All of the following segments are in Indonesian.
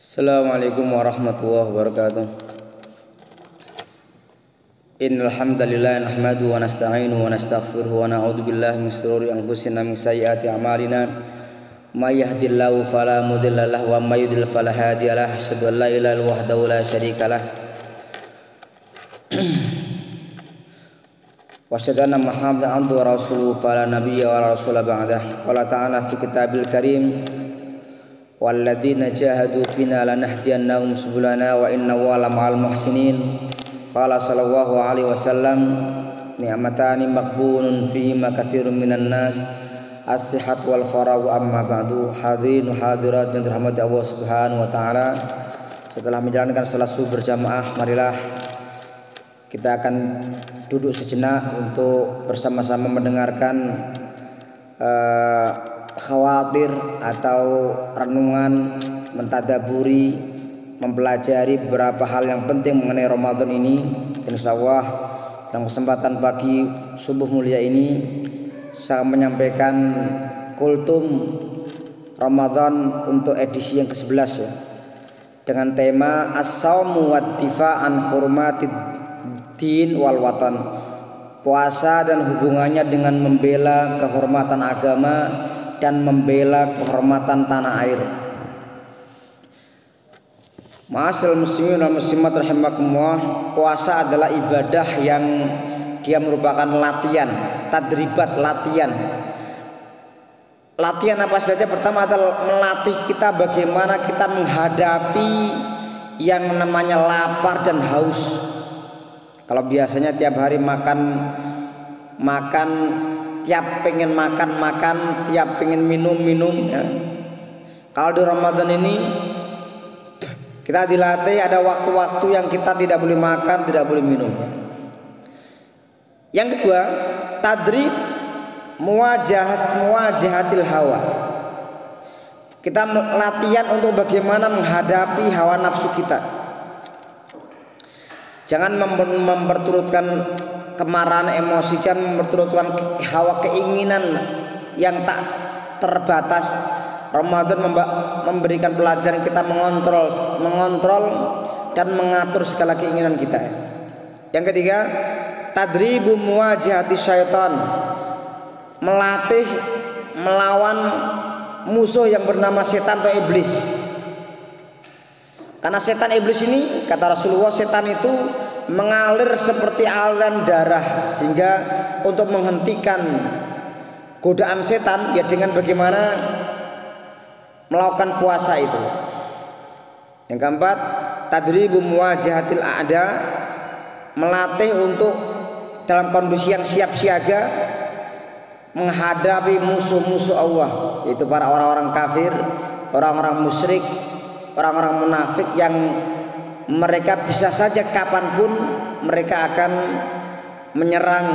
Assalamualaikum warahmatullahi wabarakatuh. Innal hamdalillah nahmaduhu wa nasta'inuhu wa nastaghfiruhu wa na'udzu billahi min shururi anfusina min sayyiati a'malina. May yahdihillahu fala mudilla lahu wa may yudlil fala hadiya lahu. Asyhadu an la ilaha illallah wahdahu la syarika lah. Wa asyhadu anna Muhammadan abduhu wa rasuluhu fala nabiyya wa la rasula ba'dah. Qala ta'ala fi kitabil karim walladzina jahadu fina lanahdiyannahum subulana wa inna Allaha ma'al muhsinin. Qala sallallahu alaihi wasallam ni'matani maqbunun fihima katsirun minan nas as-sihat wal faragh. Amma ba'du, hadirin hadirat yang dirahmati Allah Subhanahu wa taala. Setelah menjalankan salat subuh berjamaah, marilah kita akan duduk sejenak untuk bersama-sama mendengarkan khawatir atau renungan, mentadaburi, mempelajari beberapa hal yang penting mengenai Ramadan ini. Insyaallah dalam kesempatan pagi subuh mulia ini saya menyampaikan kultum Ramadan untuk edisi yang ke-11 ya, dengan tema as-saumu wad-difa' an hurmatid din wal watan. Puasa dan hubungannya dengan membela kehormatan agama dan membela kehormatan tanah air. Ma'asyiral muslimin wal muslimat rahimakumullah, puasa adalah ibadah yang dia merupakan latihan, tadribat, latihan. Latihan apa saja? Pertama adalah melatih kita bagaimana kita menghadapi yang namanya lapar dan haus. Kalau biasanya tiap hari makan, tiap pengen makan, tiap pengen minum ya. Kalau di Ramadan ini kita dilatih ada waktu-waktu yang kita tidak boleh makan, tidak boleh minum. Yang kedua, tadrib muwajahatil hawa. Kita latihan untuk bagaimana menghadapi hawa nafsu kita. Jangan memperturutkan kemarahan, emosi, jangan memperturutkan hawa keinginan yang tak terbatas. Ramadan memberikan pelajaran kita mengontrol dan mengatur segala keinginan kita. Yang ketiga, tadribu muwajahati syaitan, melatih melawan musuh yang bernama setan atau iblis. Karena setan iblis ini, kata Rasulullah, setan itu mengalir seperti aliran darah, sehingga untuk menghentikan godaan setan ya dengan bagaimana melakukan puasa itu. Yang keempat, tadribu muwajahatil a'da, melatih untuk dalam kondisi yang siap siaga menghadapi musuh-musuh Allah, yaitu para orang-orang kafir, orang-orang musyrik, orang-orang munafik yang mereka bisa saja kapanpun mereka akan menyerang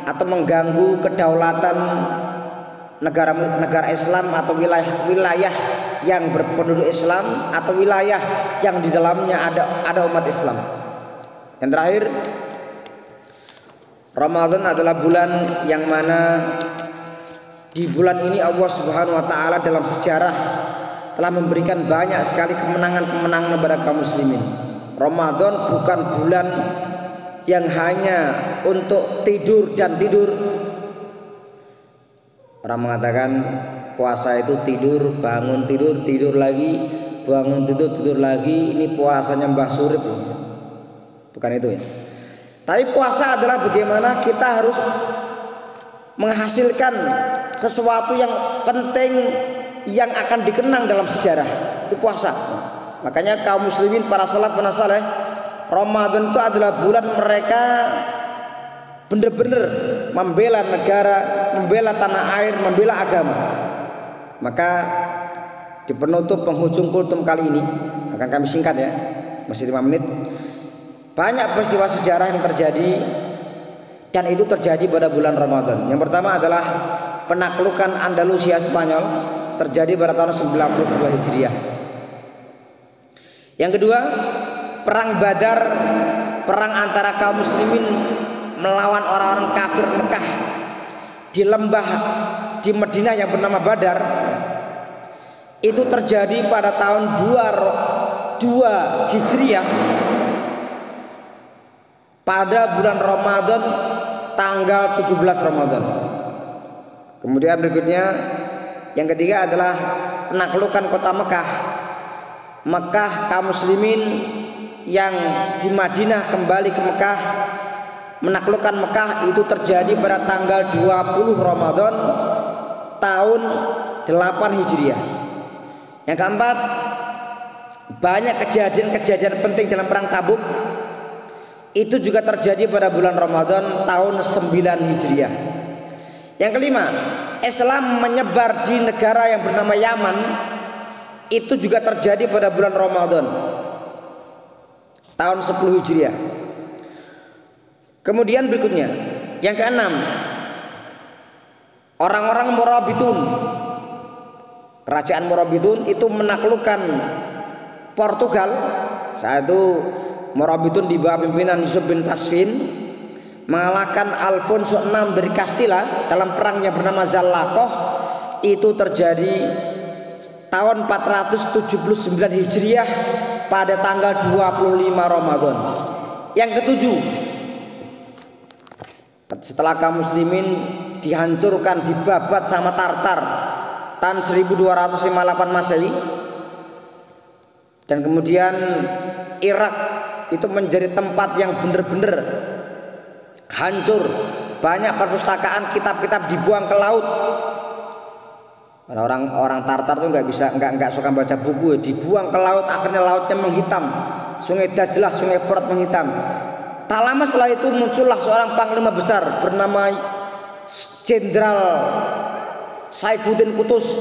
atau mengganggu kedaulatan negara Islam atau wilayah yang berpenduduk Islam atau wilayah yang di dalamnya ada umat Islam. Yang terakhir, Ramadan adalah bulan yang mana di bulan ini Allah Subhanahu wa taala dalam sejarah telah memberikan banyak sekali kemenangan-kemenangan kepada kaum muslimin. Ramadan bukan bulan yang hanya untuk tidur dan tidur. Orang mengatakan puasa itu tidur, bangun tidur, tidur lagi, bangun tidur, tidur lagi. Ini puasanya Mbah Surip. Bukan itu ya. Tapi puasa adalah bagaimana kita harus menghasilkan sesuatu yang penting yang akan dikenang dalam sejarah, itu puasa. Makanya kaum muslimin, para salafun saleh, Ramadan itu adalah bulan mereka benar-benar membela negara, membela tanah air, membela agama. Maka di penutup penghujung kultum kali ini akan kami singkat ya, masih 5 menit. Banyak peristiwa sejarah yang terjadi dan itu terjadi pada bulan Ramadan. Yang pertama adalah penaklukan Andalusia Spanyol, terjadi pada tahun 92 Hijriah. Yang kedua, perang Badar, perang antara kaum muslimin melawan orang-orang kafir Mekah di lembah di Madinah yang bernama Badar. Itu terjadi pada tahun 2 Hijriah pada bulan Ramadan tanggal 17 Ramadan. Kemudian berikutnya yang ketiga adalah penaklukan kota Mekah. Mekah kaum muslimin yang di Madinah kembali ke Mekah, menaklukkan Mekah itu terjadi pada tanggal 20 Ramadan tahun 8 Hijriah. Yang keempat, banyak kejadian-kejadian penting dalam perang Tabuk itu juga terjadi pada bulan Ramadan tahun 9 Hijriah. Yang kelima, Islam menyebar di negara yang bernama Yaman, itu juga terjadi pada bulan Ramadan tahun 10 Hijriah. Kemudian berikutnya, yang keenam, orang-orang Morabitun, kerajaan Morabitun itu menaklukkan Portugal. Saat itu Morabitun di bawah pimpinan Yusuf bin Tasfin mengalahkan Alfonso VI dari Castilla dalam perang yang bernama Zalakoh. Itu terjadi tahun 479 Hijriah pada tanggal 25 Ramadan. Yang ketujuh, setelah kaum muslimin dihancurkan, dibabat sama Tartar tahun 1258 Masehi, dan kemudian Irak itu menjadi tempat yang benar-benar hancur. Banyak perpustakaan, kitab-kitab dibuang ke laut. Orang Tartar tuh nggak suka baca buku, dibuang ke laut. Akhirnya lautnya menghitam, Sungai Dajlah, Sungai Furat menghitam. Tak lama setelah itu muncullah seorang panglima besar bernama Jenderal Saifuddin Qutus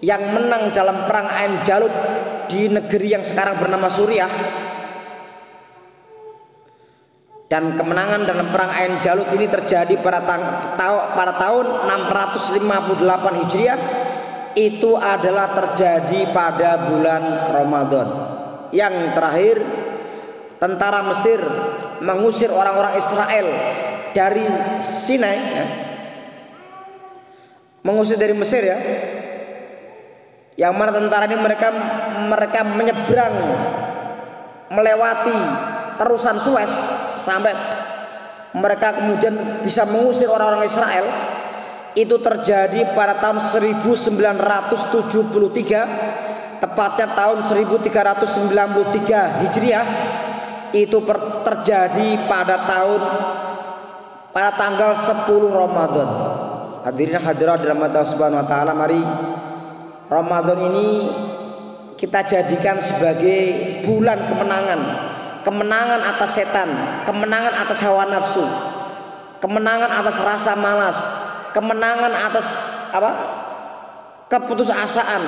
yang menang dalam perang Ain Jalut di negeri yang sekarang bernama Suriah. Dan kemenangan dalam perang Ain Jalut ini terjadi pada tahun 658 Hijriah. Itu adalah terjadi pada bulan Ramadan. Yang terakhir, tentara Mesir mengusir orang-orang Israel dari Sinai, ya. Mengusir dari Mesir, ya. Yang mana tentara ini mereka menyeberang melewati terusan Suez sampai mereka kemudian bisa mengusir orang-orang Israel. Itu terjadi pada tahun 1973, tepatnya tahun 1393 Hijriah. Itu terjadi pada tanggal 10 Ramadan. Hadirin hadirat dirahmati Allah Subhanahu wa taala, mari Ramadan ini kita jadikan sebagai bulan kemenangan. Kemenangan atas setan, kemenangan atas hawa nafsu, kemenangan atas rasa malas, kemenangan atas keputusasaan.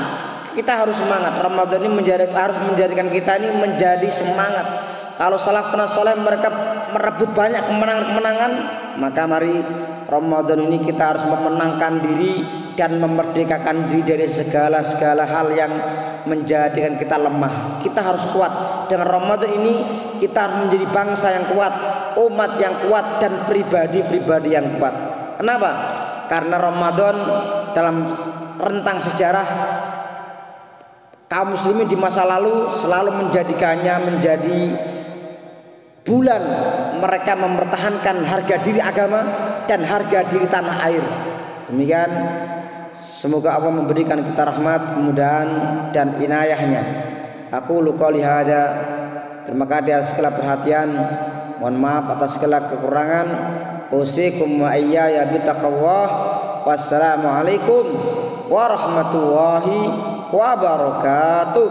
Kita harus semangat. Ramadan ini harus menjadikan kita ini menjadi semangat. Kalau salafun saleh mereka merebut banyak kemenangan-kemenangan, maka mari Ramadan ini kita harus memenangkan diri dan memerdekakan diri dari segala hal yang menjadikan kita lemah. Kita harus kuat. Dengan Ramadan ini kita harus menjadi bangsa yang kuat, umat yang kuat, dan pribadi-pribadi yang kuat. Kenapa? Karena Ramadan dalam rentang sejarah kaum muslimin di masa lalu selalu menjadikannya menjadi bulan mereka mempertahankan harga diri agama dan harga diri tanah air. Demikian, semoga Allah memberikan kita rahmat, kemudahan dan inayahnya. Aku qouli hada. Terima kasih atas segala perhatian. Mohon maaf atas segala kekurangan. Usikum wa iyaya bitaqwallah. Wassalamualaikum warahmatullahi wabarakatuh.